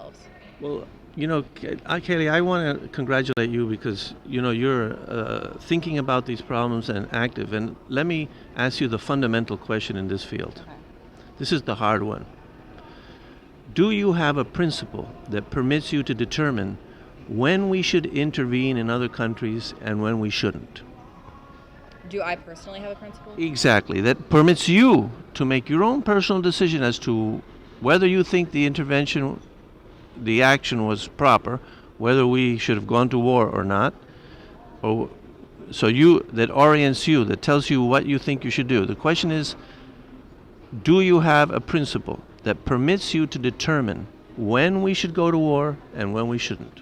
themselves. Well, Kaylee, I want to congratulate you because you're thinking about these problems and active. And let me ask you the fundamental question in this field. Okay. This is the hard one. Do you have a principle that permits you to determine when we should intervene in other countries and when we shouldn't? Do I personally have a principle? Exactly. That permits you to make your own personal decision as to whether you think the intervention, the action was proper, whether we should have gone to war or not, or that orients you, that tells you what you think you should do. The question is, do you have a principle that permits you to determine when we should go to war and when we shouldn't?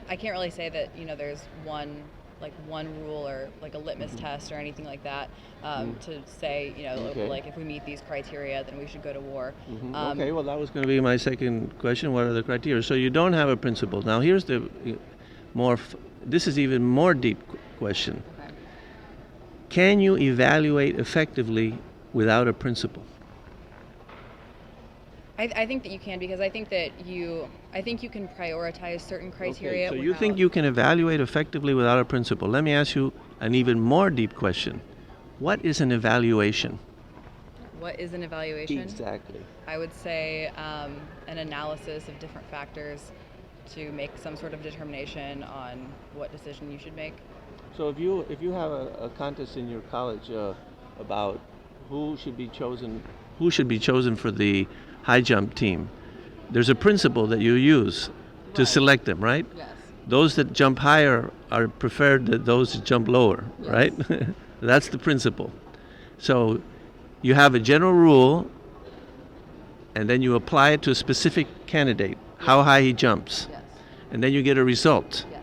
I can't really say that there's one rule or like a litmus test or anything like that to say Okay. like if we meet these criteria then we should go to war. Okay, well, that was going to be my second question. What are the criteria? So you don't have a principle. Now here's the this is even more deep question. Okay. Can you evaluate effectively without a principle? I think that you can, because I think you can prioritize certain criteria. Okay, so you think you can evaluate effectively without a principle. Let me ask you an even more deep question. What is an evaluation? What is an evaluation? Exactly. I would say an analysis of different factors to make some sort of determination on what decision you should make. So if you have a contest in your college about who should be chosen for the high jump team, there's a principle that you use to Right. select them, right? Yes. Those that jump higher are preferred to those that jump lower, Yes. right? That's the principle. So you have a general rule, and then you apply it to a specific candidate, how high he jumps, Yes. and then you get a result. Yes.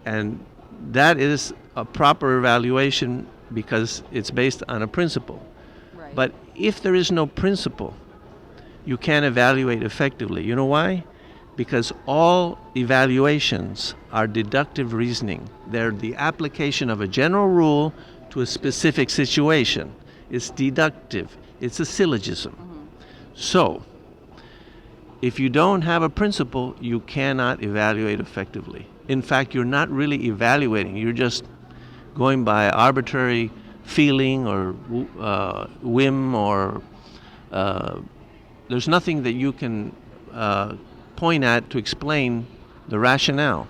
And that is a proper evaluation because it's based on a principle. Right. But if there is no principle, you can't evaluate effectively. You know why? Because all evaluations are deductive reasoning. They're the application of a general rule to a specific situation. It's deductive. It's a syllogism. So, if you don't have a principle, you cannot evaluate effectively. In fact, you're not really evaluating. You're just going by arbitrary feeling or whim, or there's nothing that you can point at to explain the rationale.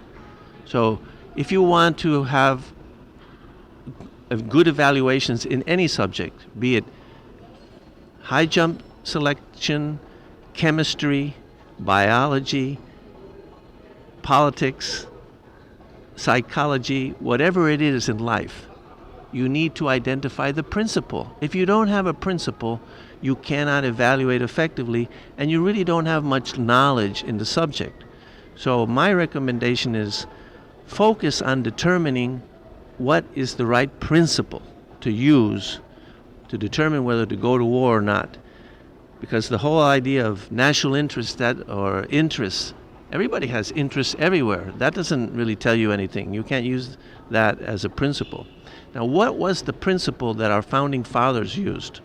So if you want to have good evaluations in any subject, be it high jump selection, chemistry, biology, politics, psychology, whatever it is in life, you need to identify the principle. If you don't have a principle, you cannot evaluate effectively, and you really don't have much knowledge in the subject. So my recommendation is focus on determining what is the right principle to use to determine whether to go to war or not. Because the whole idea of national interest or interests, everybody has interests everywhere. That doesn't really tell you anything. You can't use that as a principle. Now, what was the principle that our founding fathers used?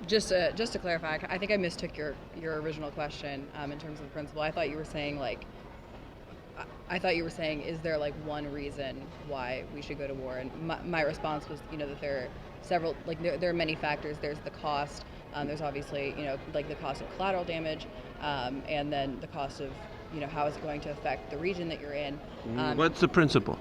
Just to clarify, I think I mistook your original question in terms of the principle. I thought you were saying is there like one reason why we should go to war? And my response was that there are several, there are many factors. There's the cost. There's obviously like the cost of collateral damage, and then the cost of how is it going to affect the region that you're in. What's the principle?